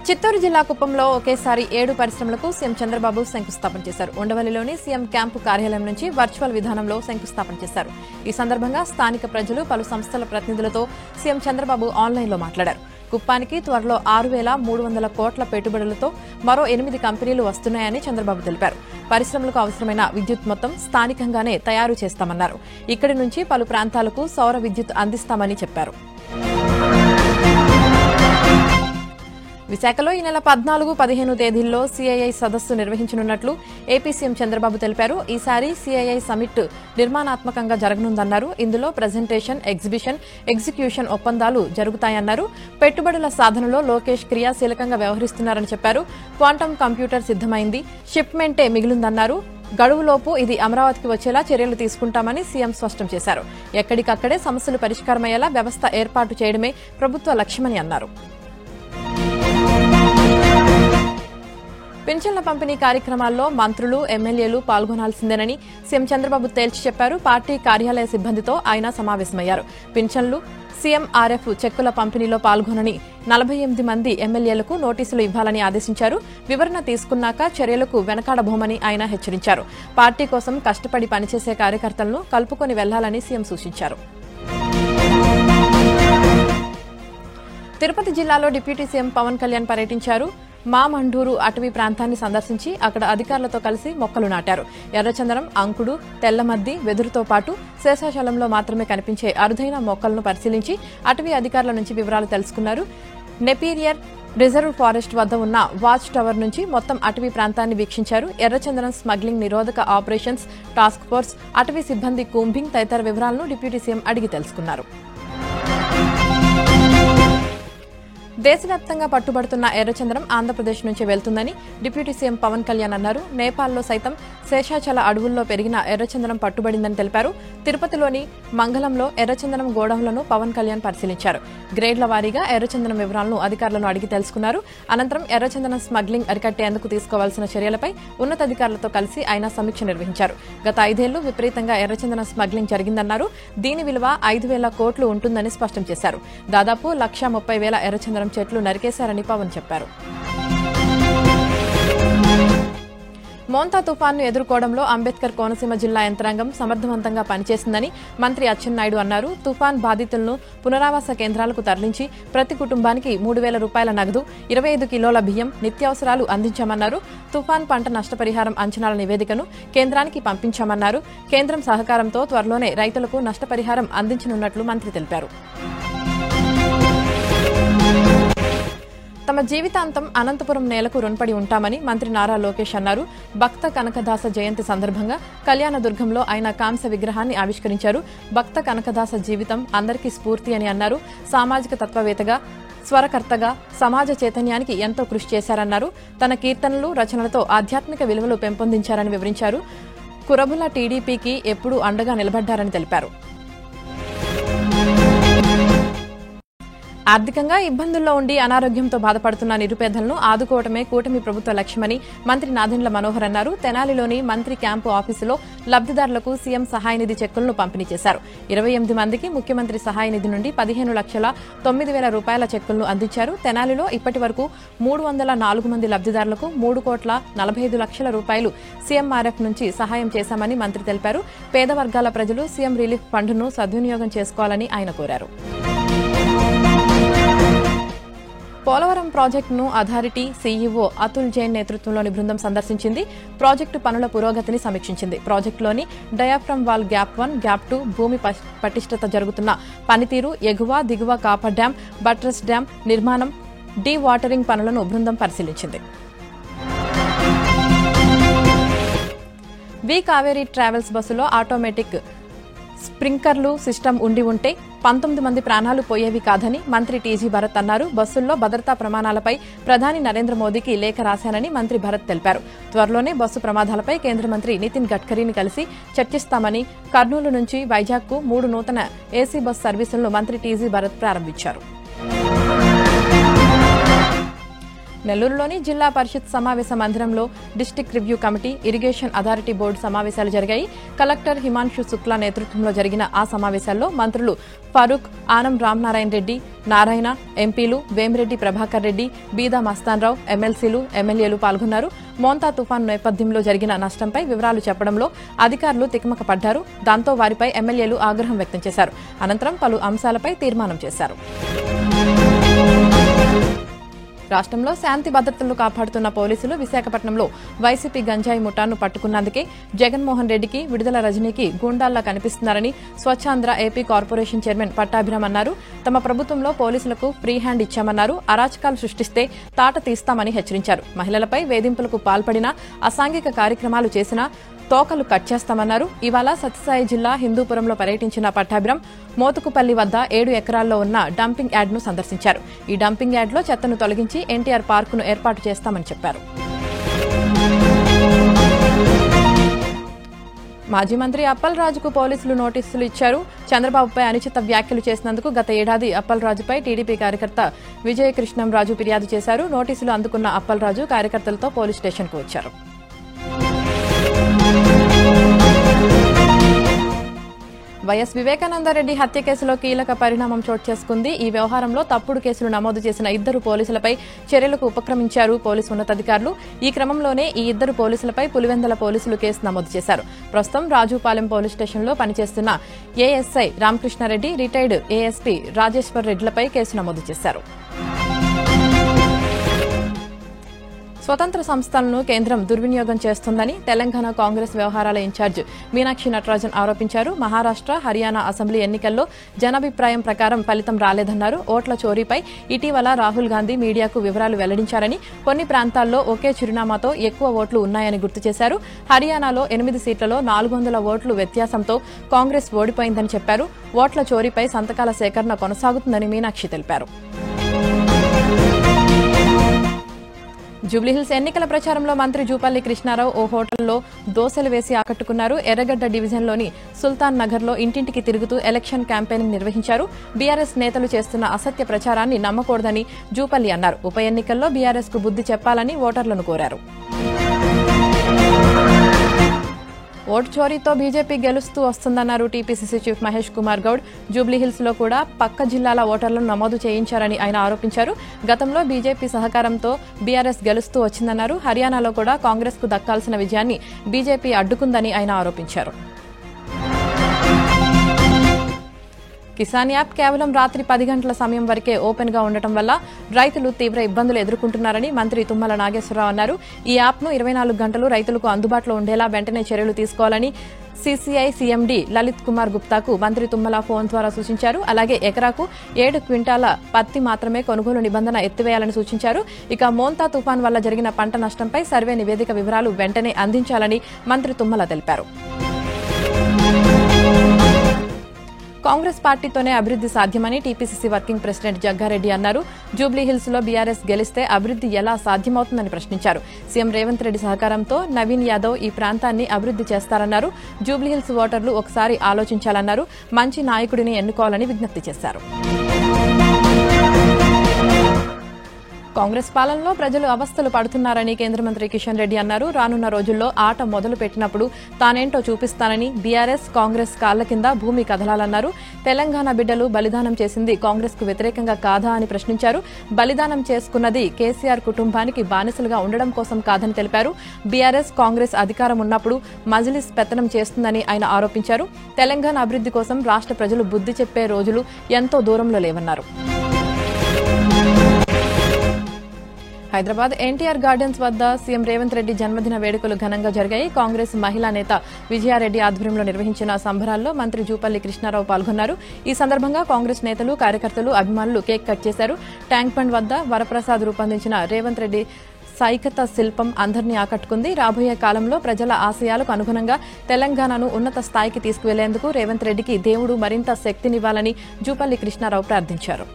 చిత్తూరు జిల్లా కుప్పంలో ఒకేసారి 7 పరిశ్రమలకు సీఎం చంద్రబాబు శంకుస్థాపన చేశారు. ఉండవల్లిలోని సీఎం క్యాంపు కార్యాలయం నుంచి వర్చువల్ విధానంలో శంకుస్థాపన చేశారు. ఈ సందర్భంగా స్థానిక ప్రజలు, పలు సంస్థల ప్రతినిధులతో సీఎం చంద్రబాబు ఆన్లైన్లో మాట్లాడారు. కుప్పానికి త్వరలో 6,300 కోట్ల పెట్టుబడులతో మరో 8 కంపెనీలు వస్తున్నాయని చంద్రబాబు తెలిపారు. పరిశ్రమలకు అవసరమైన విద్యుత్ మొత్తం స్థానికంగానే తయారు చేస్తామన్నారు. ఇక్కడి నుంచి పలు ప్రాంతాలకు సౌర విద్యుత్ అందిస్తామని చెప్పారు. విశాఖలో ఈ నెల 14, 15 తేదీల్లో సీఐఐ సదస్సు నిర్వహించనున్నట్లు ఏపీ సీఎం చంద్రబాబు తెలిపారు. ఈసారి సీఐఐ సమిట్ నిర్మాణాత్మకంగా జరగనుందన్నారు. ఇందులో ప్రెజెంటేషన్, ఎగ్జిబిషన్, ఎగ్జిక్యూషన్ ఒప్పందాలు జరుగుతాయన్నారు. పెట్టుబడుల సాధనలో లోకేష్ క్రియాశీలకంగా వ్యవహరిస్తున్నారని చెప్పారు. క్వాంటమ్ కంప్యూటర్ సిద్దమైంది, షిప్మెంటే మిగిలిందన్నారు. గడువులోపు ఇది అమరావతికి వచ్చేలా చర్యలు తీసుకుంటామని సీఎం స్పష్టం చేశారు. ఎక్కడికక్కడే సమస్యలు పరిష్కారమయ్యేలా వ్యవస్థ ఏర్పాటు చేయడమే ప్రభుత్వ లక్ష్యమని అన్నారు. పింఛన్ల పంపిణీ కార్యక్రమాల్లో మంత్రులు, ఎమ్మెల్యేలు పాల్గొనాల్సిందేనని సీఎం చంద్రబాబు తేల్చి చెప్పారు. పార్టీ కార్యాలయ సిబ్బందితో ఆయన సమావేశమయ్యారు. పింఛన్లు, సీఎంఆర్ఎఫ్ చెక్కుల పంపిణీలో పాల్గొనని 48 మంది ఎమ్మెల్యేలకు నోటీసులు ఇవ్వాలని ఆదేశించారు. వివరణ తీసుకున్నాక చర్యలకు వెనకాడబోమని ఆయన హెచ్చరించారు. పార్టీ కోసం కష్టపడి పనిచేసే కార్యకర్తలను కలుపుకొని వెళ్లాలని సీఎం సూచించారు. తిరుపతి జిల్లాలో డిప్యూటీ సీఎం పవన్ కళ్యాణ్ పర్యటించారు. మామండూరు అటవీ ప్రాంతాన్ని సందర్శించి అక్కడ అధికారులతో కలిసి మొక్కలు నాటారు. ఎర్రచందనం, అంకుడు, తెల్లమద్ది, వెదురుతో పాటు శేషాచలంలో మాత్రమే కనిపించే అరుదైన మొక్కలను పరిశీలించి అటవీ అధికారుల నుంచి వివరాలు తెలుసుకున్నారు. నెపీరియర్ రిజర్వ్ ఫారెస్ట్ వద్ద ఉన్న వాచ్ టవర్ నుంచి మొత్తం అటవీ ప్రాంతాన్ని వీక్షించారు. ఎర్రచందనం స్మగ్లింగ్ నిరోధక ఆపరేషన్స్ టాస్క్ ఫోర్స్, అటవీ సిబ్బంది కూంబింగ్ తదితర వివరాలను డిప్యూటీ సీఎం అడిగి తెలుసుకున్నారు. దేశవ్యాప్తంగా పట్టుబడుతున్న ఎర్రచందనం ఆంధ్రప్రదేశ్ నుంచి వెళ్తుందని డిప్యూటీ సీఎం పవన్ కళ్యాణ్ అన్నారు. నేపాల్లో సైతం శేషాచల అడవుల్లో పెరిగిన ఎర్రచందనం పట్టుబడిందని తెలిపారు. తిరుపతిలోని మంగళంలో ఎర్రచందనం గోడౌన్లను పవన్ కళ్యాణ్ పరిశీలించారు. గ్రేడ్ల వారీగా ఎర్రచందనం వివరాలను అధికారులను అడిగి తెలుసుకున్నారు. అనంతరం ఎర్రచందనం స్మగ్లింగ్ అరికట్టేందుకు తీసుకోవాల్సిన చర్యలపై ఉన్నతాధికారులతో కలిసి ఆయన సమీక్ష నిర్వహించారు. గత 5 ఏళ్లు విపరీతంగా ఎర్రచందనం స్మగ్లింగ్ జరిగిందన్నారు. దీని విలువ 5,000 కోట్లు ఉంటుందని స్పష్టం చేశారు. దాదాపు 1,30,000 ఎర్రచందనం చెట్లు నరికేశారని పవన్ చెప్పారు. మోంతా తుఫాన్ను ఎదుర్కోవడంలో అంబేద్కర్ కోనసీమ జిల్లా యంత్రాంగం సమర్థవంతంగా పనిచేసిందని మంత్రి అచ్చెన్నాయుడు అన్నారు. తుఫాన్ బాధితులను పునరావాస కేంద్రాలకు తరలించి ప్రతి కుటుంబానికి 3,000 రూపాయల నగదు, 25 కిలోల బియ్యం, నిత్యావసరాలు అందించామన్నారు. తుఫాన్ పంట నష్టపరిహారం అంచనాల నివేదికను కేంద్రానికి పంపించామన్నారు. కేంద్రం సహకారంతో త్వరలోనే రైతులకు నష్టపరిహారం అందించనున్నట్లు మంత్రి తెలిపారు. తమ జీవితాంతం అనంతపురం నేలకు రుణపడి ఉంటామని మంత్రి నారా లోకేష్ అన్నారు. భక్త కనకదాస జయంతి సందర్భంగా కళ్యాణదుర్గంలో ఆయన కాంస్య విగ్రహాన్ని ఆవిష్కరించారు. భక్త కనకదాస జీవితం అందరికీ స్ఫూర్తి అని అన్నారు. సామాజిక తత్వవేత్తగా, స్వరకర్తగా సమాజ చైతన్యానికి ఎంతో కృషి చేశారన్నారు. తన కీర్తనలు, రచనలతో ఆధ్యాత్మిక విలువలు పెంపొందించారని వివరించారు. కురబుల టీడీపీకి ఎప్పుడూ అండగా నిలబడ్డారని తెలిపారు. ఆర్థికంగా ఇబ్బందుల్లో ఉండి అనారోగ్యంతో బాధపడుతున్న నిరుపేదలను ఆదుకోవటమే కూటమి ప్రభుత్వ లక్ష్యమని మంత్రి నాదెండ్ల మనోహర్ అన్నారు. తెనాలిలోని మంత్రి క్యాంపు ఆఫీసులో లబ్దిదారులకు సీఎం సహాయ నిధి చెక్కులను పంపిణీ చేశారు. 28 మందికి ముఖ్యమంత్రి సహాయ నిధి నుండి 15,09,000 రూపాయల చెక్కులను అందించారు. తెనాలిలో ఇప్పటి వరకు 304 మంది లబ్దిదారులకు 3,45,00,000 రూపాయలు సీఎంఆర్ఎఫ్ నుంచి సహాయం చేశామని మంత్రి తెలిపారు. పేద వర్గాల ప్రజలు సీఎం రిలీఫ్ ఫండ్ను సద్వినియోగం చేసుకోవాలని ఆయన కోరారు. పోలవరం ప్రాజెక్టును అథారిటీ సీఈఓ అతుల్ జైన్ నేతృత్వంలోని బృందం సందర్శించింది. ప్రాజెక్టు పనుల పురోగతిని సమీక్షించింది. ప్రాజెక్టులోని డయాఫ్రమ్ వాల్ గ్యాప్ 1, గ్యాప్ 2, భూమి పటిష్టత, జరుగుతున్న పనితీరు, ఎగువ, దిగువ కాపర్ డ్యాం, బట్రస్ డ్యాం నిర్మాణం, డీ వాటరింగ్ పనులను బృందం పరిశీలించింది. వి కావేరీ ట్రావెల్స్ బస్సులో ఆటోమేటిక్ స్ప్రింకర్లు సిస్టమ్ ఉండి ఉంటే 19 మంది ప్రాణాలు పోయేవి కాదని మంత్రి టీజీ భరత్ అన్నారు. బస్సుల్లో భద్రతా ప్రమాణాలపై ప్రధాని నరేంద్ర మోదీకి లేఖ రాశానని మంత్రి భరత్ తెలిపారు. త్వరలోనే బస్సు ప్రమాదాలపై కేంద్ర మంత్రి నితిన్ గడ్కరీని కలిసి చర్చిస్తామని. కర్నూలు నుంచి వైజాగ్కు 3 నూతన ఏసీ బస్ సర్వీసులను మంత్రి టీజీ భరత్ ప్రారంభించారు. నెల్లూరులోని జిల్లా పరిషత్ సమావేశ మందిరంలో district review committee, irrigation authority board సమావేశాలు జరిగాయి. కలెక్టర్ హిమాంశు శుక్లా నేతృత్వంలో జరిగిన ఆ సమావేశాల్లో మంత్రులు ఫరూక్, ఆనం రామనారాయణ రెడ్డి, నారాయణ, ఎంపీలు వేమిరెడ్డి ప్రభాకర్ రెడ్డి, బీదా మస్తాన్రావు, ఎమ్మెల్సీలు, ఎమ్మెల్యేలు పాల్గొన్నారు. మోంతా తుఫాను నేపథ్యంలో జరిగిన నష్టంపై వివరాలు చెప్పడంలో అధికారులు తికమక పడ్డారు. దాంతో వారిపై ఎమ్మెల్యేలు ఆగ్రహం వ్యక్తం చేశారు. అనంతరం పలు అంశాలపై తీర్మానం చేశారు. రాష్ట్రంలో శాంతి భద్రతలు కాపాడుతున్న పోలీసులు విశాఖపట్నంలో వైసీపీ గంజాయి ముఠాను పట్టుకున్నందుకే జగన్మోహన్ రెడ్డికి, విడుదల రజనీకి గూండాల్లా కనిపిస్తున్నారని Swachhandhra AP corporation chairman Pattabhiram అన్నారు. తమ ప్రభుత్వంలో పోలీసులకు ఫ్రీ హ్యాండ్ ఇచ్చామన్నారు. అరాచకాలు సృష్టిస్తే తాట తీస్తామని హెచ్చరించారు. మహిళలపై వేధింపులకు పాల్పడినా, అసాంఘిక కార్యక్రమాలు చేసినా తోకలు కట్ చేస్తామన్నారు. ఇవాళ సత్యసాయి జిల్లా హిందూపురంలో పర్యటించిన పట్టాభిరామ్ మోతుకుపల్లి వద్ద 7 ఎకరాల్లో ఉన్న డంపింగ్ యార్డ్ను సందర్శించారు. ఈ డంపింగ్ యార్డ్లో చెత్తను తొలగించి ఎన్టీఆర్ పార్కును ఏర్పాటు చేస్తామని చెప్పారు. మాజీ మంత్రి అప్పల్ రాజుకు పోలీసులు నోటీసులు ఇచ్చారు. చంద్రబాబుపై అనుచిత వ్యాఖ్యలు చేసినందుకు గత ఏడాది అప్పల్ రాజుపై టీడీపీ కార్యకర్త విజయకృష్ణంరాజు ఫిర్యాదు చేశారు. నోటీసులు అందుకున్న అప్పల్ రాజు కార్యకర్తలతో పోలీస్ స్టేషన్కు వచ్చారు. వైఎస్ వివేకానందరెడ్డి హత్య కేసులో కీలక పరిణామం చోటు చేసుకుంది. ఈ వ్యవహారంలో తప్పుడు కేసులు నమోదు చేసిన 2 పోలీసులపై చర్యలకు ఉపక్రమించారు పోలీసు ఉన్నతాధికారులు. ఈ క్రమంలోనే ఈ 2 పోలీసులపై పులివెందుల పోలీసులు కేసు నమోదు చేశారు. ప్రస్తుతం రాజుపాలెం పోలీస్ స్టేషన్లో పనిచేస్తున్న ASI Ramakrishna Reddy, retired ASP Rajeshwar రెడ్డిలపై కేసు నమోదు చేశారు. స్వతంత్ర సంస్థలను కేంద్రం దుర్వినియోగం చేస్తోందని తెలంగాణ కాంగ్రెస్ వ్యవహారాల ఇన్ఛార్జ్ మీనాక్షి నటరాజన్ ఆరోపించారు. మహారాష్ట్ర, హర్యానా అసెంబ్లీ ఎన్నికల్లో జనాభిప్రాయం ప్రకారం ఫలితం రాలేదన్నారు. ఓట్ల చోరీపై ఇటీవల రాహుల్ గాంధీ మీడియాకు వివరాలు వెల్లడించారని, కొన్ని ప్రాంతాల్లో ఒకే చిరునామాతో ఎక్కువ ఓట్లు ఉన్నాయని గుర్తు చేశారు. హర్యానాలో 8 సీట్లలో 400 ఓట్లు వ్యత్యాసంతో కాంగ్రెస్ ఓడిపోయిందని చెప్పారు. ఓట్ల చోరీపై సంతకాల సేకరణ కొనసాగుతుందని మీనాక్షి తెలిపారు. జూబ్లీహిల్స్ ఎన్నికల ప్రచారంలో మంత్రి జూపల్లి కృష్ణారావు ఓ హోటల్లో దోసెలు వేసి ఆకట్టుకున్నారు. ఎర్రగడ్డ డివిజన్లోని సుల్తాన్ నగర్లో ఇంటింటికి తిరుగుతూ ఎలక్షన్ క్యాంపెయినింగ్ నిర్వహించారు. బీఆర్ఎస్ నేతలు చేస్తున్న అసత్య ప్రచారాన్ని నమ్మకూడదని జూపల్లి అన్నారు. ఉప ఎన్నికల్లో బీఆర్ఎస్ కు బుద్ధి చెప్పాలని ఓటర్లను కోరారు. ఓటు చోరీతో బీజేపీ గెలుస్తూ వస్తుందన్నారు టీపీసీసీ చీఫ్ మహేష్ కుమార్ గౌడ్. జూబ్లీహిల్స్ లో కూడా పక్క జిల్లాల ఓటర్లను నమోదు చేయించారని ఆయన ఆరోపించారు. గతంలో బీజేపీ సహకారంతో బీఆర్ఎస్ గెలుస్తూ వచ్చిందన్నారు. హర్యానాలో కూడా కాంగ్రెస్ కు దక్కాల్సిన విజయాన్ని బీజేపీ అడ్డుకుందని ఆయన ఆరోపించారు. కిసాన్ యాప్ కేవలం రాత్రి 10 గంటల సమయం వరకే ఓపెన్ గా ఉండటం వల్ల రైతులు తీవ్ర ఇబ్బందులు ఎదుర్కొంటున్నారని మంత్రి తుమ్మల నాగేశ్వరరావు అన్నారు. ఈ యాప్ను 24 గంటలు రైతులకు అందుబాటులో ఉండేలా వెంటనే చర్యలు తీసుకోవాలని సీసీఐ సీఎండీ లలిత్ కుమార్ గుప్తాకు మంత్రి తుమ్మల ఫోన్ ద్వారా సూచించారు. అలాగే ఎకరాకు 7 క్వింటాల పత్తి మాత్రమే కొనుగోలు నిబంధన ఎత్తివేయాలని సూచించారు. ఇక మోంతా తుఫాన్ వల్ల జరిగిన పంట నష్టంపై సర్వే నివేదిక వివరాలు వెంటనే అందించాలని మంత్రి తుమ్మల తెలిపారు. కాంగ్రెస్ పార్టీతోనే అభివృద్ది సాధ్యమని టీపీసీసీ వర్కింగ్ ప్రెసిడెంట్ జగ్గారెడ్డి అన్నారు. జూబ్లీహిల్స్ లో బీఆర్ఎస్ గెలిస్తే అభివృద్ది ఎలా సాధ్యమవుతుందని ప్రశ్నించారు. సీఎం రేవంత్ రెడ్డి సహకారంతో నవీన్ యాదవ్ ఈ ప్రాంతాన్ని అభివృద్ది చేస్తారన్నారు. జూబ్లీహిల్స్ ఓటర్లు ఒకసారి ఆలోచించాలన్నారు. మంచి నాయకుడిని ఎన్నుకోవాలని విజ్ఞప్తి చేశారు. కాంగ్రెస్ పాలనలో ప్రజలు అవస్థలు పడుతున్నారని కేంద్ర మంత్రి కిషన్ రెడ్డి అన్నారు. రానున్న రోజుల్లో ఆట మొదలు పెట్టినప్పుడు తానేంటో చూపిస్తానని, బీఆర్ఎస్ కాంగ్రెస్ కాళ్ల కింద భూమి కదలాలన్నారు. తెలంగాణ బిడ్డలు బలిదానం చేసింది కాంగ్రెస్ కు వ్యతిరేకంగా కాదా అని ప్రశ్నించారు. బలిదానం చేసుకున్నది కేసీఆర్ కుటుంబానికి బానిసలుగా ఉండడం కోసం కాదని తెలిపారు. బీఆర్ఎస్ కాంగ్రెస్ అధికారం ఉన్నప్పుడు మజ్లిస్ పెత్తనం చేస్తుందని ఆయన ఆరోపించారు. తెలంగాణ అభివృద్ది కోసం రాష్ట్ర ప్రజలు బుద్ధి చెప్పే రోజులు ఎంతో దూరంలో లేవన్నారు. హైదరాబాద్ ఎన్టీఆర్ గార్డెన్స్ వద్ద సీఎం రేవంత్ రెడ్డి జన్మదిన వేడుకలు ఘనంగా జరిగాయి. కాంగ్రెస్ మహిళా నేత విజయారెడ్డి ఆధ్వర్యంలో నిర్వహించిన సంబరాల్లో మంత్రి జూపల్లి కృష్ణారావు పాల్గొన్నారు. ఈ సందర్భంగా కాంగ్రెస్ నేతలు, కార్యకర్తలు, అభిమానులు కేక్ కట్ చేశారు. ట్యాంక్ బండ్ వద్ద వరప్రసాద్ రూపొందించిన రేవంత్ రెడ్డి సైకత శిల్పం అందరినీ ఆకట్టుకుంది. రాబోయే కాలంలో ప్రజల ఆశయాలకు అనుగుణంగా తెలంగాణను ఉన్నత స్థాయికి తీసుకువెళ్లేందుకు రేవంత్ రెడ్డికి దేవుడు మరింత శక్తినివ్వాలని జూపల్లి కృష్ణారావు ప్రార్థించారు.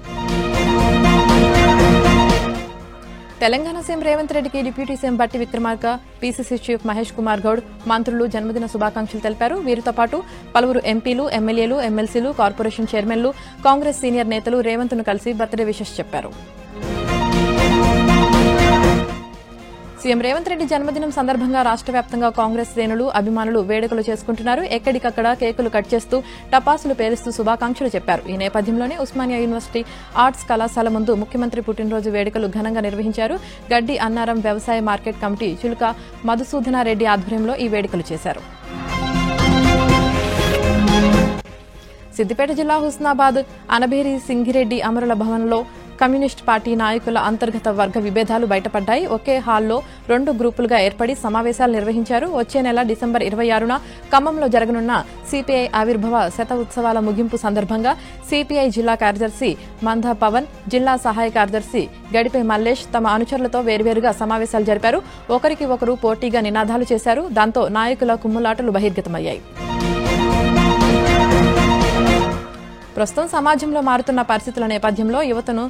తెలంగాణ సీఎం రేవంత్ రెడ్డికి డిప్యూటీ సీఎం బట్టి విక్రమార్క, పీసీసీ చీఫ్ మహేష్ కుమార్ గౌడ్, మంత్రులు జన్మదిన శుభాకాంక్షలు తెలిపారు. వీరితో పాటు పలువురు ఎంపీలు, ఎమ్మెల్యేలు, ఎమ్మెల్సీలు, కార్పొరేషన్ చైర్మన్లు, కాంగ్రెస్ సీనియర్ నేతలు రేవంత్ను కలిసి బర్త్డే విషెస్ చెప్పారు. సీఎం రేవంత్ రెడ్డి జన్మదినం సందర్భంగా రాష్ట్ర వ్యాప్తంగా కాంగ్రెస్ శ్రేణులు అభిమానులు వేడుకలు చేసుకుంటున్నారు. ఎక్కడికక్కడ కేకులు కట్ చేస్తూ టపాసులు పేలుస్తూ శుభాకాంక్షలు చెప్పారు. ఈ నేపథ్యంలోనే ఉస్మానియా యూనివర్సిటీ ఆర్ట్స్ కళాశాల ముందు ముఖ్యమంత్రి పుట్టినరోజు వేడుకలు ఘనంగా నిర్వహించారు. గడ్డి అన్నారం వ్యవసాయ మార్కెట్ కమిటీ చిలుక మధుసూదనారెడ్డి ఆధ్వర్యంలో ఈ వేడుకలు చేశారు. సిద్దిపేట జిల్లా హుస్నాబాద్ అనబేరి సింగిరెడ్డి అమరుల భవన్లో కమ్యూనిస్ట్ పార్టీ నాయకుల అంతర్గత వర్గ విభేదాలు బయటపడ్డాయి. ఒకే హాల్లో 2 గ్రూపులుగా ఏర్పడి సమావేశాలు నిర్వహించారు. వచ్చే నెల డిసెంబర్ 26న ఖమ్మంలో జరగనున్న సిపిఐ ఆవిర్భావ శత ఉత్సవాల ముగింపు సందర్భంగా సిపిఐ జిల్లా కార్యదర్శి మంద పవన్, జిల్లా సహాయ కార్యదర్శి గడిపే మల్లేష్ తమ అనుచరులతో వేర్వేరుగా సమావేశాలు జరిపారు. ఒకరికి ఒకరు పోటీగా నినాదాలు చేశారు. దాంతో నాయకుల కుమ్ములాటలు బహిర్గతమయ్యాయి. ప్రస్తుతం సమాజంలో మారుతున్న పరిస్థితుల నేపథ్యంలో యువతను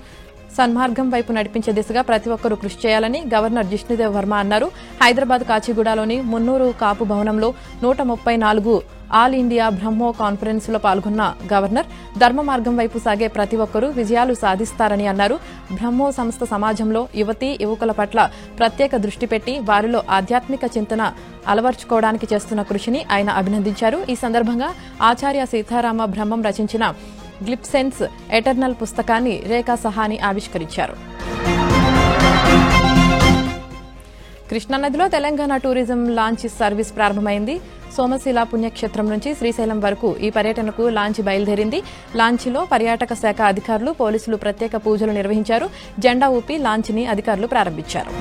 సన్మార్గం వైపు నడిపించే దిశగా ప్రతి ఒక్కరూ కృషి చేయాలని గవర్నర్ జిష్ణుదేవ్ వర్మ అన్నారు. హైదరాబాద్ కాచిగూడలోని మున్నూరు కాపు భవనంలో 134 ఆల్ ఇండియా బ్రహ్మో కాన్ఫరెన్స్ లో పాల్గొన్న గవర్నర్ ధర్మ మార్గం వైపు సాగే ప్రతి ఒక్కరూ విజయాలు సాధిస్తారని అన్నారు. బ్రహ్మో సంస్థ సమాజంలో యువతీ యువకుల పట్ల ప్రత్యేక దృష్టి పెట్టి వారిలో ఆధ్యాత్మిక చింతన అలవర్చుకోవడానికి చేస్తున్న కృషిని ఆయన అభినందించారు. ఈ సందర్భంగా ఆచార్య సీతారామ బ్రహ్మం రచించిన గ్లిప్సెన్స్ ఎటర్నల్ పుస్తకాన్ని రేఖా సహాని ఆవిష్కరించారు. కృష్ణానదిలో తెలంగాణ టూరిజం లాంచ్ సర్వీస్ ప్రారంభమైంది. సోమశిల పుణ్యక్షేత్రం నుంచి శ్రీశైలం వరకు ఈ పర్యటనకు లాంచ్ బయలుదేరింది. లాంచ్లో పర్యాటక శాఖ అధికారులు, పోలీసులు ప్రత్యేక పూజలు నిర్వహించారు. జెండా ఊపి లాంచ్ని అధికారులు ప్రారంభించారు.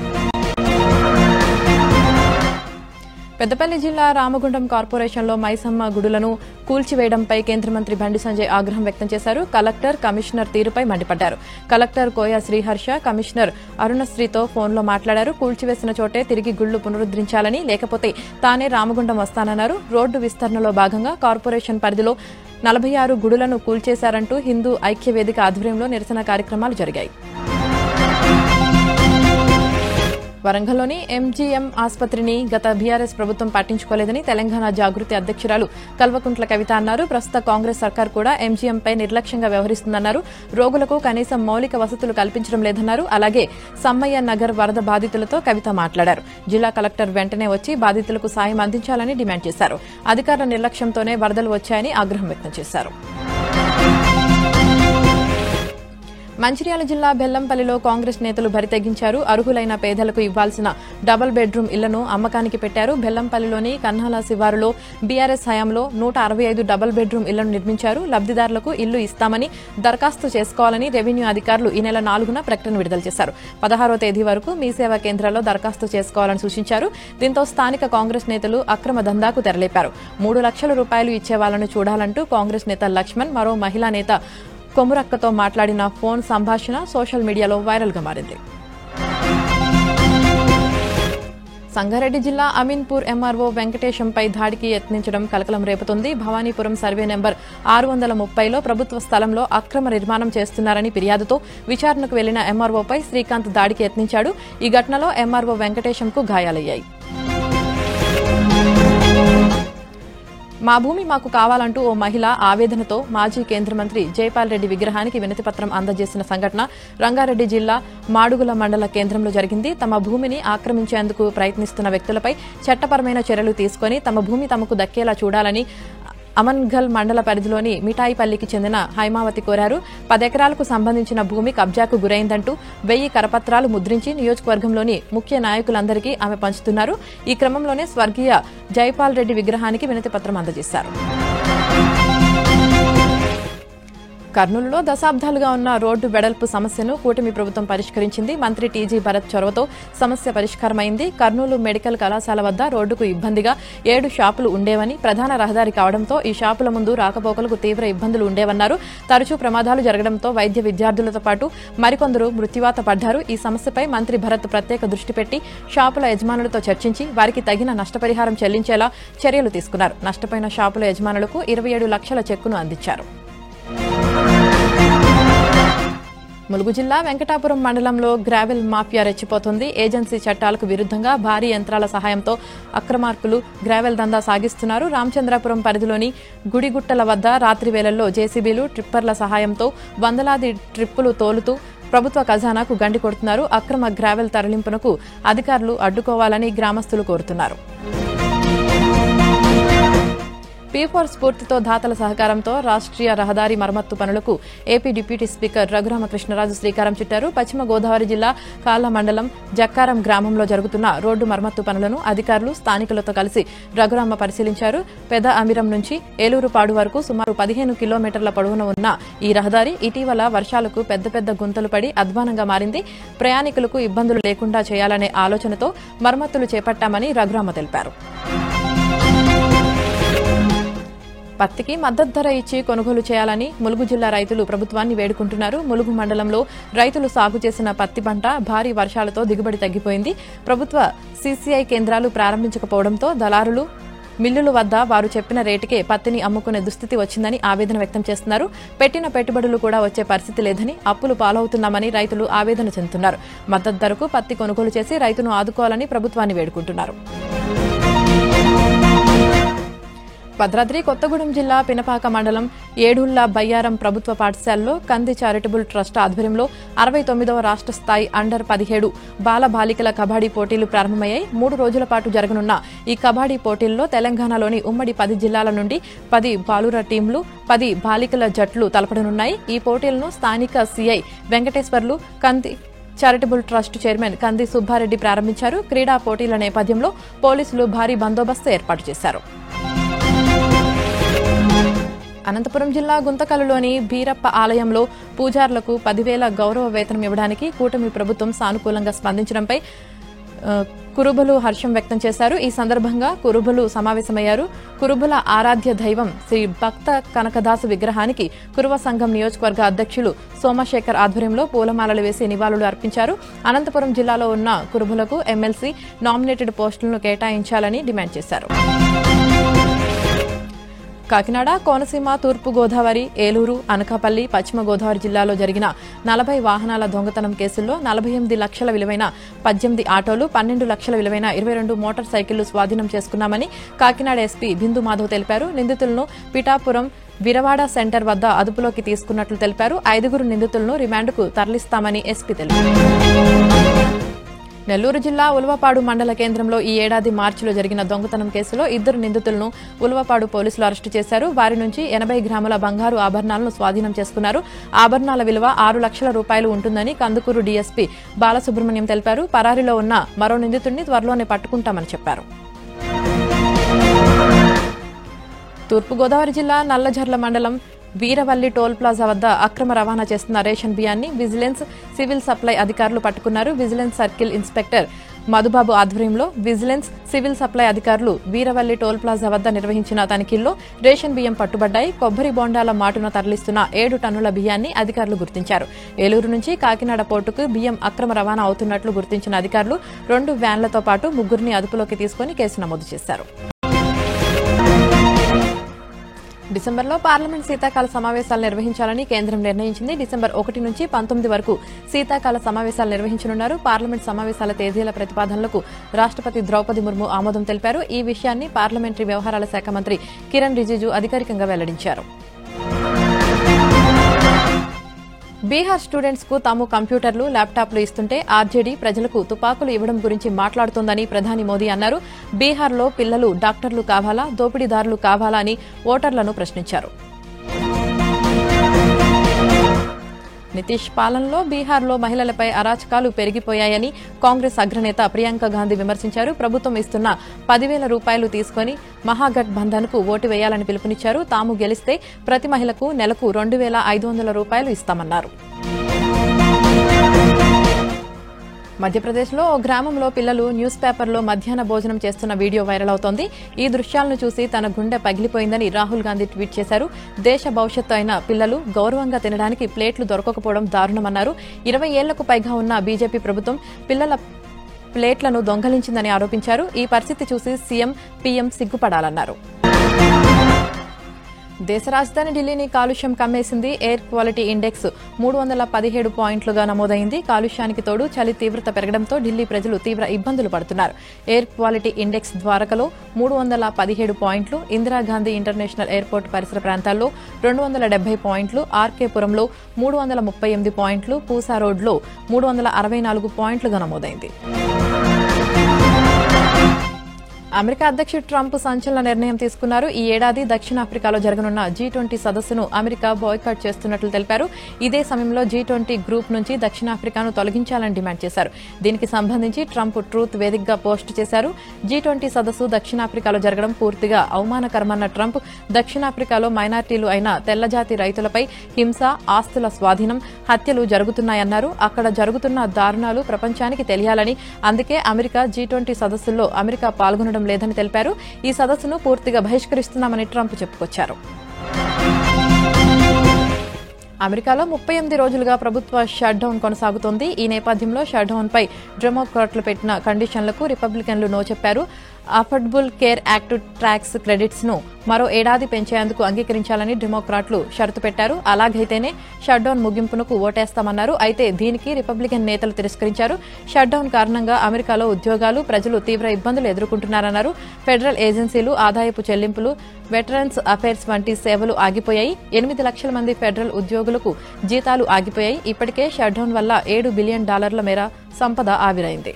పెద్దపల్లి జిల్లా రామగుండం కార్పొరేషన్లో మైసమ్మ గుడులను కూల్చివేయడంపై కేంద్ర మంత్రి బండి సంజయ్ ఆగ్రహం వ్యక్తం చేశారు. కలెక్టర్, కమిషనర్ తీరుపై మండిపడ్డారు. కలెక్టర్ కోయ శ్రీహర్ష, కమిషనర్ అరుణశ్రీతో ఫోన్లో మాట్లాడారు. కూల్చివేసిన చోటే తిరిగి గుళ్లు పునరుద్దరించాలని, లేకపోతే తానే రామగుండం వస్తానన్నారు. రోడ్డు విస్తరణలో భాగంగా కార్పొరేషన్ పరిధిలో 46 గుడులను కూల్చేశారంటూ హిందూ ఐక్యవేదిక ఆధ్వర్యంలో నిరసన కార్యక్రమాలు జరిగాయి. వరంగల్లోని ఎంజీఎం ఆసుపత్రిని గత బీఆర్ఎస్ ప్రభుత్వం పట్టించుకోలేదని తెలంగాణ జాగృతి అధ్యక్షురాలు కల్వకుంట్ల కవిత అన్నారు. ప్రస్తుత కాంగ్రెస్ సర్కార్ కూడా ఎంజీఎంపై నిర్లక్ష్యంగా వ్యవహరిస్తుందన్నారు. రోగులకు కనీసం మౌలిక వసతులు కల్పించడం లేదన్నారు. అలాగే సమ్మయ్య నగర్ వరద బాధితులతో కవిత మాట్లాడారు. జిల్లా కలెక్టర్ వెంటనే వచ్చి బాధితులకు సాయం అందించాలని డిమాండ్ చేశారు. అధికారుల నిర్లక్ష్యంతోనే వరదలు వచ్చాయని ఆగ్రహం వ్యక్తం చేశారు. మంచిర్యాల జిల్లా బెల్లంపల్లిలో కాంగ్రెస్ నేతలు బరితెగించారు. అర్హులైన పేదలకు ఇవ్వాల్సిన డబుల్ బెడ్రూమ్ ఇళ్లను అమ్మకానికి పెట్టారు. బెల్లంపల్లిలోని కన్నాల శివారులో బీఆర్ఎస్ హయాంలో 165 డబుల్ బెడ్రూమ్ ఇళ్లను నిర్మించారు. లబ్దిదారులకు ఇల్లు ఇస్తామని దరఖాస్తు చేసుకోవాలని రెవెన్యూ అధికారులు ఈ నెల 4న ప్రకటన విడుదల చేశారు. 16వ తేదీ వరకు మీ సేవా కేంద్రాల్లో దరఖాస్తు చేసుకోవాలని సూచించారు. దీంతో స్థానిక కాంగ్రెస్ నేతలు అక్రమ దందాకు తెరలేపారు. 3 లక్షల రూపాయలు ఇచ్చేవాళ్లను చూడాలంటూ కాంగ్రెస్ నేత లక్ష్మణ్ మరో మహిళా నేత కొమురక్కతో మాట్లాడిన ఫోన్ సంభాషణ సోషల్ మీడియాలో వైరల్గా మారింది. సంగారెడ్డి జిల్లా అమీన్పూర్ ఎంఆర్ఓ వెంకటేశంపై దాడికి యత్నించడం కలకలం రేపుతోంది. భవానీపురం సర్వే నెంబర్ 630లో ప్రభుత్వ స్థలంలో అక్రమ నిర్మాణం చేస్తున్నారని ఫిర్యాదుతో విచారణకు వెళ్లిన ఎంఆర్ఓపై శ్రీకాంత్ దాడికి యత్నించాడు. ఈ ఘటనలో ఎంఆర్ఓ వెంకటేశంకు గాయాలయ్యాయి. మా భూమి మాకు కావాలంటూ ఓ మహిళ ఆవేదనతో మాజీ కేంద్ర మంత్రి జైపాల్ రెడ్డి విగ్రహానికి వినతిపత్రం అందజేసిన సంఘటన రంగారెడ్డి జిల్లా మాడుగుల మండల కేంద్రంలో జరిగింది. తమ భూమిని ఆక్రమించేందుకు ప్రయత్నిస్తున్న వ్యక్తులపై చట్టపరమైన చర్యలు తీసుకుని తమ భూమి తమకు దక్కేలా చూడాలని అమన్గల్ మండల పరిధిలోని మిఠాయిపల్లికి చెందిన హైమావతి కోరారు. 10 ఎకరాలకు సంబంధించిన భూమి కబ్జాకు గురైందంటూ 1000 కరపత్రాలు ముద్రించి నియోజకవర్గంలోని ముఖ్య నాయకులందరికీ ఆమె పంచుతున్నారు. ఈ క్రమంలోనే స్వర్గీయ జైపాల్ రెడ్డి విగ్రహానికి వినతిపత్రం అందజేశారు. కర్నూలులో దశాబ్దాలుగా ఉన్న రోడ్డు వెడల్పు సమస్యను కూటమి ప్రభుత్వం పరిష్కరించింది. మంత్రి టీజీ భరత్ చొరవతో సమస్య పరిష్కారమైంది. కర్నూలు మెడికల్ కళాశాల వద్ద రోడ్డుకు ఇబ్బందిగా 7 షాపులు ఉండేవని, ప్రధాన రహదారి కావడంతో ఈ షాపుల ముందు రాకపోకలకు తీవ్ర ఇబ్బందులు ఉండేవన్నారు. తరచూ ప్రమాదాలు జరగడంతో వైద్య విద్యార్థులతో పాటు మరికొందరు మృత్యువాత పడ్డారు. ఈ సమస్యపై మంత్రి భరత్ ప్రత్యేక దృష్టి పెట్టి షాపుల యజమానులతో చర్చించి వారికి తగిన నష్టపరిహారం చెల్లించేలా చర్యలు తీసుకున్నారు. నష్టపోయిన షాపుల యజమానులకు 27 లక్షల చెక్కును అందించారు. ములుగు జిల్లా వెంకటాపురం మండలంలో గ్రావెల్ మాఫియా రెచ్చిపోతుంది. ఏజెన్సీ చట్టాలకు విరుద్ధంగా భారీ యంత్రాల సహాయంతో అక్రమార్కులు గ్రావెల్ దందా సాగిస్తున్నారు. రామచంద్రాపురం పరిధిలోని గుడిగుట్టల వద్ద రాత్రి వేళల్లో జేసీబీలు, ట్రిప్పర్ల సహాయంతో వందలాది ట్రిప్పులు తోలుతూ ప్రభుత్వ ఖజానాకు గండి కొడుతున్నారు. అక్రమ గ్రావెల్ తరలింపునకు అధికారులు అడ్డుకోవాలని గ్రామస్తులు కోరుతున్నారు. P4 స్ఫూర్తితో దాతల సహకారంతో రాష్ట్రీయ రహదారి మరమ్మత్తు పనులకు ఏపీ డిప్యూటీ స్పీకర్ రఘురామకృష్ణరాజు శ్రీకారం చుట్టారు. పశ్చిమ గోదావరి జిల్లా కాళ్ల మండలం జక్కారం గ్రామంలో జరుగుతున్న రోడ్డు మరమ్మత్తు పనులను అధికారులు స్థానికులతో కలిసి రఘురామ పరిశీలించారు. పెద అమిరం నుంచి ఏలూరుపాడు వరకు సుమారు 15 కిలోమీటర్ల పొడవున ఉన్న ఈ రహదారి ఇటీవల వర్షాలకు పెద్ద పెద్ద గుంతలు పడి అధ్వానంగా మారింది. ప్రయాణికులకు ఇబ్బందులు లేకుండా చేయాలనే ఆలోచనతో మరమ్మతులు చేపట్టామని రఘురామ తెలిపారు. పత్తికి మద్దతు ధర ఇచ్చి కొనుగోలు చేయాలని ములుగు జిల్లా రైతులు ప్రభుత్వాన్ని వేడుకుంటున్నారు. ములుగు మండలంలో రైతులు సాగు చేసిన పత్తి పంట భారీ వర్షాలతో దిగుబడి తగ్గిపోయింది. ప్రభుత్వ సీసీఐ కేంద్రాలు ప్రారంభించకపోవడంతో దళారులు మిల్లుల వద్ద వారు చెప్పిన రేటుకే పత్తిని అమ్ముకునే దుస్థితి వచ్చిందని ఆవేదన వ్యక్తం చేస్తున్నారు. పెట్టిన పెట్టుబడులు కూడా వచ్చే పరిస్థితి లేదని అప్పులు పాలవుతున్నామని రైతులు ఆవేదన చెందుతున్నారు. మద్దతు ధరకు పత్తి కొనుగోలు చేసి రైతును ఆదుకోవాలని ప్రభుత్వాన్ని వేడుకుంటున్నారు. భద్రాద్రి కొత్తగూడెం జిల్లా పినపాక మండలం ఏడుళ్ల బయ్యారం ప్రభుత్వ పాఠశాలలో కంది చారిటబుల్ ట్రస్ట్ ఆధ్వర్యంలో 69వ రాష్ట్ర స్థాయి అండర్ 17 బాల బాలికల కబడ్డీ పోటీలు ప్రారంభమయ్యాయి. 3 రోజుల పాటు జరగనున్న ఈ కబడ్డీ పోటీల్లో తెలంగాణలోని ఉమ్మడి 10 జిల్లాల నుండి 10 బాలుర టీంలు 10 బాలికల జట్లు తలపడనున్నాయి. ఈ పోటీలను స్థానిక సీఐ వెంకటేశ్వర్లు కంది చారిటబుల్ ట్రస్ట్ చైర్మన్ కంది సుబ్బారెడ్డి ప్రారంభించారు. క్రీడా పోటీల నేపథ్యంలో పోలీసులు భారీ బందోబస్తు ఏర్పాటు చేశారు. అనంతపురం జిల్లా గుంతకల్లులోని బీరప్ప ఆలయంలో పూజారులకు 10,000 గౌరవ వేతనం ఇవ్వడానికి కూటమి ప్రభుత్వం సానుకూలంగా స్పందించడంపై కురుబులు హర్షం వ్యక్తం చేశారు. ఈ సందర్భంగా కురుబులు సమావేశమయ్యారు. కురుబుల ఆరాధ్య దైవం శ్రీ భక్త కనకదాసు విగ్రహానికి కురువ సంఘం నియోజకవర్గ అధ్యక్షులు సోమశేఖర్ ఆధ్వర్యంలో పూలమాలలు వేసి నివాళులు అర్పించారు. అనంతపురం జిల్లాలో ఉన్న కురుబులకు ఎమ్మెల్సీ నామినేటెడ్ పోస్టులను కేటాయించాలని డిమాండ్ చేశారు. కాకినాడ, కోనసీమ, తూర్పు గోదావరి, ఏలూరు, అనకాపల్లి, పశ్చిమ గోదావరి జిల్లాలో జరిగిన 40 వాహనాల దొంగతనం కేసుల్లో 48 లక్షల విలువైన 18 ఆటోలు, 12 లక్షల విలువైన 22 మోటార్ సైకిళ్లు స్వాధీనం చేసుకున్నామని కాకినాడ ఎస్పీ బిందు మాధవ్ తెలిపారు. నిందితులను పిఠాపురం విరవాడ సెంటర్ వద్ద అదుపులోకి తీసుకున్నట్లు తెలిపారు. 5 నిందితులను రిమాండ్కు తరలిస్తామని ఎస్పీ తెలిపారు. నెల్లూరు జిల్లా ఉలవపాడు మండల కేంద్రంలో ఈ ఏడాది మార్చిలో జరిగిన దొంగతనం కేసులో 2 నిందితులను ఉలవపాడు పోలీసులు అరెస్టు చేశారు. వారి నుంచి 80 గ్రాముల బంగారు ఆభరణాలను స్వాధీనం చేసుకున్నారు. ఆభరణాల విలువ 6 లక్షల రూపాయలు ఉంటుందని కందుకూరు డీఎస్పీ బాలసుబ్రహ్మణ్యం తెలిపారు. పరారీలో ఉన్న మరో నిందితుడిని త్వరలోనే పట్టుకుంటామని చెప్పారు. తూర్పుగోదావరి జిల్లా నల్లజర్ల మండలం వీరవల్లి టోల్ ప్లాజా వద్ద అక్రమ రవాణా చేస్తున్న రేషన్ బియ్యాన్ని విజిలెన్స్, సివిల్ సప్లై అధికారులు పట్టుకున్నారు. విజిలెన్స్ సర్కిల్ ఇన్స్పెక్టర్ మధుబాబు ఆధ్వర్యంలో విజిలెన్స్, సివిల్ సప్లై అధికారులు వీరవల్లి టోల్ ప్లాజా వద్ద నిర్వహించిన తనిఖీల్లో రేషన్ బియ్యం పట్టుబడ్డాయి. కొబ్బరి బోండాల మాటున తరలిస్తున్న 7 టన్నుల బియ్యాన్ని అధికారులు గుర్తించారు. ఏలూరు నుంచి కాకినాడ పోర్టుకు బియ్యం అక్రమ రవాణా అవుతున్నట్లు గుర్తించిన అధికారులు 2 వ్యాన్లతో పాటు 3 అదుపులోకి తీసుకుని కేసు నమోదు చేశారు. డిసెంబర్లో పార్లమెంట్ శీతాకాల సమావేశాలు నిర్వహించాలని కేంద్రం నిర్ణయించింది. డిసెంబర్ 1 నుంచి 19 వరకు శీతాకాల సమావేశాలు నిర్వహించనున్నారు. పార్లమెంట్ సమావేశాల తేదీల ప్రతిపాదనలకు రాష్ట్రపతి ద్రౌపది ముర్ము ఆమోదం తెలిపారు. ఈ విషయాన్ని పార్లమెంటరీ వ్యవహారాల శాఖ మంత్రి కిరణ్ రిజిజు అధికారికంగా వెల్లడించారు. బీహార్ స్టూడెంట్స్ కు తాము కంప్యూటర్లు, ల్యాప్టాప్లు ఇస్తుంటే ఆర్జేడీ ప్రజలకు తుపాకులు ఇవ్వడం గురించి మాట్లాడుతోందని ప్రధాని మోదీ అన్నారు. బీహార్లో పిల్లలు డాక్టర్లు కావాలా, దోపిడీదారులు కావాలా అని ఓటర్లను ప్రశ్నించారు. నితీష్ పాలనలో బీహార్లో మహిళలపై అరాచకాలు పెరిగిపోయాయని కాంగ్రెస్ అగ్రనేత ప్రియాంక గాంధీ విమర్శించారు. ప్రభుత్వం ఇస్తున్న 10,000 రూపాయలు తీసుకుని మహాగఠ్ బంధన్ కు ఓటు వేయాలని పిలుపునిచ్చారు. తాము గెలిస్తే ప్రతి మహిళకు నెలకు 2,500 రూపాయలు ఇస్తామన్నారు. మధ్యప్రదేశ్లో ఓ గ్రామంలో పిల్లలు న్యూస్ పేపర్లో మధ్యాహ్న భోజనం చేస్తున్న వీడియో వైరల్ అవుతోంది. ఈ దృశ్యాలను చూసి తన గుండె పగిలిపోయిందని రాహుల్ గాంధీ ట్వీట్ చేశారు. దేశ భవిష్యత్తు అయిన పిల్లలు గౌరవంగా తినడానికి ప్లేట్లు దొరకకపోవడం దారుణమన్నారు. 20 ఏళ్లకు పైగా ఉన్న బీజేపీ ప్రభుత్వం పిల్లల ప్లేట్లను దొంగలించిందని ఆరోపించారు. ఈ పరిస్థితి చూసి సీఎం, పీఎం సిగ్గుపడాలన్నారు. దేశ రాజధాని ఢిల్లీని కాలుష్యం కమ్మేసింది. ఎయిర్ క్వాలిటీ ఇండెక్స్ 317 పాయింట్లుగా నమోదైంది. కాలుష్యానికి తోడు చలి తీవ్రత పెరగడంతో ఢిల్లీ ప్రజలు తీవ్ర ఇబ్బందులు పడుతున్నారు. ఎయిర్ క్వాలిటీ ఇండెక్స్ ద్వారకలో 317 పాయింట్లు, ఇందిరాగాంధీ ఇంటర్నేషనల్ ఎయిర్పోర్ట్ పరిసర ప్రాంతాల్లో 270 పాయింట్లు, ఆర్కేపురంలో 338 పాయింట్లు, పూసా రోడ్లో 364 పాయింట్లుగా నమోదైంది. అమెరికా అధ్యక్షుడు ట్రంప్ సంచలన నిర్ణయం తీసుకున్నారు. ఈ ఏడాది దక్షిణాఫ్రికాలో జరగనున్న G20 సదస్సును అమెరికా బాయ్కాట్ చేస్తున్నట్లు తెలిపారు. ఇదే సమయంలో G20 గ్రూప్ నుంచి దక్షిణాఫ్రికాను తొలగించాలని డిమాండ్ చేశారు. దీనికి సంబంధించి ట్రంప్ ట్రూత్ వేదికగా పోస్టు చేశారు. G20 సదస్సు దక్షిణాఫ్రికాలో జరగడం పూర్తిగా అవమానకరమన్న ట్రంప్ దక్షిణాఫ్రికాలో మైనార్టీలు అయిన తెల్లజాతి రైతులపై హింస, ఆస్తుల స్వాధీనం, హత్యలు జరుగుతున్నాయన్నారు. అక్కడ జరుగుతున్న దారుణాలు ప్రపంచానికి తెలియాలని, అందుకే అమెరికా G20 సదస్సుల్లో అమెరికా పాల్గొనడం లేదని తెలిపారు. ఈ సదస్సును పూర్తిగా బహిష్కరిస్తున్నామని ట్రంప్ చెప్పుకొచ్చారు. అమెరికాలో 38 రోజులుగా ప్రభుత్వ షట్ డౌన్ కొనసాగుతోంది. ఈ నేపథ్యంలో షట్ డౌన్ పై డెమోక్రాట్లు పెట్టిన కండిషన్లకు రిపబ్లికన్లు నో చెప్పారు. Affordable care act tax credits ను మరో ఏడాది పెంచేందుకు అంగీకరించాలని డెమోక్రాట్లు షరతు పెట్టారు. అలాగైతేనే షట్ డౌన్ ముగింపునకు ఓటేస్తామన్నారు. అయితే దీనికి రిపబ్లికన్ నేతలు తిరస్కరించారు. షట్ డౌన్ కారణంగా అమెరికాలో ఉద్యోగాలు, ప్రజలు తీవ్ర ఇబ్బందులు ఎదుర్కొంటున్నారన్నారు. ఫెడరల్ ఏజెన్సీలు, ఆదాయపు చెల్లింపులు, వెటరన్స్ అఫైర్స్ వంటి సేవలు ఆగిపోయాయి. 8 లక్షల మంది ఫెడరల్ ఉద్యోగులకు జీతాలు ఆగిపోయాయి. ఇప్పటికే షట్ డౌన్ వల్ల $7 బిలియన్ మేర సంపద ఆవిరైంది.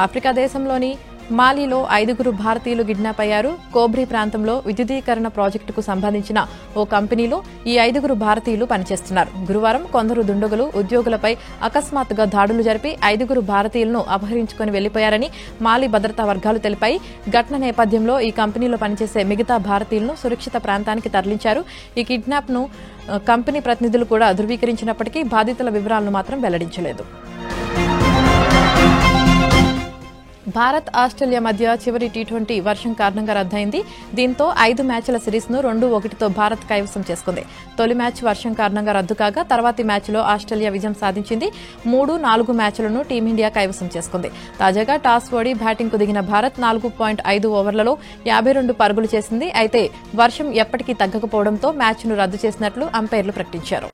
ఆఫ్రికా దేశంలోని మాలీలో 5 భారతీయులు కిడ్నాప్ అయ్యారు. కోబ్రీ ప్రాంతంలో విద్యుదీకరణ ప్రాజెక్టుకు సంబంధించిన ఓ కంపెనీలో ఈ 5 భారతీయులు పనిచేస్తున్నారు. గురువారం కొందరు దుండగులు ఉద్యోగులపై అకస్మాత్తుగా దాడులు జరిపి 5 భారతీయులను అపహరించుకుని వెళ్లిపోయారని మాలీ భద్రతా వర్గాలు తెలిపాయి. ఘటన నేపథ్యంలో ఈ కంపెనీలో పనిచేసే మిగతా భారతీయులను సురక్షిత ప్రాంతానికి తరలించారు. ఈ కిడ్నాప్ ను కంపెనీ ప్రతినిధులు కూడా ధృవీకరించినప్పటికీ బాధితుల వివరాలను మాత్రం వెల్లడించలేదు. భారత్, ఆస్ట్రేలియా మధ్య చివరి T20 వర్షం కారణంగా రద్దయింది. దీంతో 5 మ్యాచ్ల సిరీస్ను 2-1తో భారత్ కైవసం చేసుకుంది. తొలి మ్యాచ్ వర్షం కారణంగా రద్దు కాగా తర్వాతి మ్యాచ్లో ఆస్ట్రేలియా విజయం సాధించింది. 3-4 మ్యాచ్లను టీమిండియా కైవసం చేసుకుంది. తాజాగా టాస్ ఓడి బ్యాటింగ్కు దిగిన భారత్ 4.5 ఓవర్లలో 52 పరుగులు చేసింది. అయితే వర్షం ఎప్పటికీ తగ్గకపోవడంతో మ్యాచ్ను రద్దు చేసినట్లు అంపైర్లు ప్రకటించారు.